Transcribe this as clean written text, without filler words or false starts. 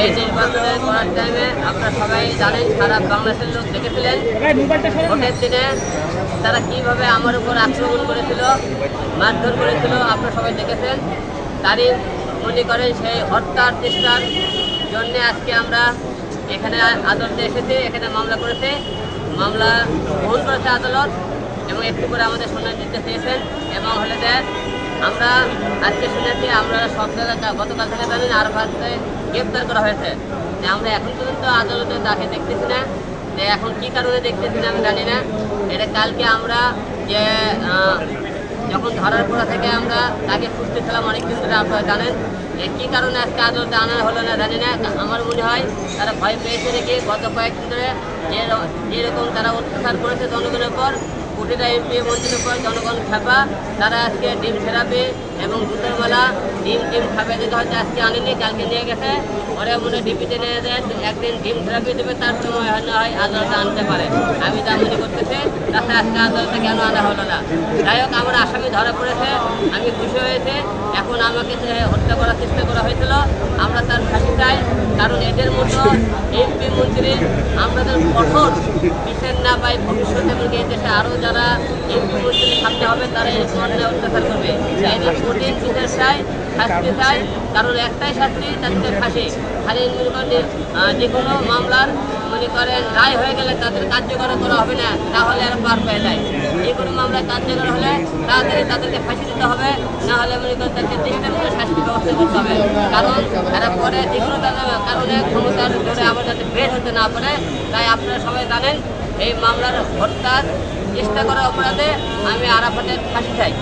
এই নির্বাচনে করার টাইমে আপনারা সবাই জানেন, সারা বাংলাদেশের লোক দেখেছিলেন ভোটের দিনে তারা কিভাবে আমার উপর আক্রমণ করেছিল, মারধর করেছিল, আপনারা সবাই দেখেছেন। তারই মনে করেন সেই হত্যার চেষ্টার জন্য আজকে আমরা এখানে আদালতে এসেছি। এখানে মামলা করেছে, মামলা গ্রহণ করেছে আদালত এবং একটু করে আমাদের শুনানি দিতে চেয়েছেন। এবং হলে দেন আমরা আজকে শুনেছি আমরা সব জায়গায় গতকাল থেকে জানেন আরাফাতকে গ্রেপ্তার করা হয়েছে। আমরা এখন পর্যন্ত আদালতে তাকে দেখতেছি না, যে এখন কী কারণে দেখতেছি না আমি জানি না। এটা কালকে আমরা যে যখন ধরার পর থেকে আমরা তাকে খুঁজতেছিলাম অনেকদিন ধরে, আপনারা জানেন। কী কারণে আজকে আদালতে আনা হলো না জানি না। আমার মনে হয় তারা ভয় পেয়েছে নাকি গত কয়েকদিন ধরে যেরকম তারা অত্যাচার করেছে জনগণের পর, প্রতিটা এমপি মন্ত্রীর উপর জনগণ খাপা, তারা আজকে ডিম থেরাপি এবং জুতোর মালা ডিম খাবে যেতে হয়তো আজকে আনেনি, কালকে নিয়ে গেছে। পরে মনে ডিপিতে নিয়ে যায় একদিন ডিম থেরাপি দেবে, তার সময় হয় আদালতে আনতে পারে। আমি তা মনে করতেছি, তাতে আজকে আদালতে কেন আনা হলো না। যাই হোক, আমার আসামি ধরা পড়েছে, আমি খুশি হয়েছে। এখন আমাকে হত্যা করার চেষ্টা করা হয়েছিল, আমরা তার ফাঁসি চাই। কারণ এদের মতো এমপি মন্ত্রী আমাদের কঠোর বিচার না পাই ভবিষ্যতে এই দেশে আরও যারা এমপি মন্ত্রী থাকতে হবে তারা এই ধরনের অত্যাচার করবে। এদের কঠিন বিচার চাই, শাস্তি চাই। কারণ একটাই শাস্তি, তাদের ফাঁসি। খালি মনে করেন যে কোনো মামলার মনে করেন রায় হয়ে গেলে তাদের কার্যকর করা হবে না, তাহলে আর পার পেয়ে যায়। যে কোনো মামলায় কার্যকর হলে তাদেরকে ফাঁসি দিতে হবে, না হলে মনে করেন তাদেরকে দৃষ্টান্তমূলক শাস্তি ব্যবস্থা করতে হবে। কারণ এরা পরে যে কোনো কারণে ক্ষমতার জোরে আবার যাতে বের হতে না পারে। তাই আপনারা সবাই জানেন এই মামলার হত্যার চেষ্টা করার অপরাধে আমি আরাফাতের ফাঁসি চাই।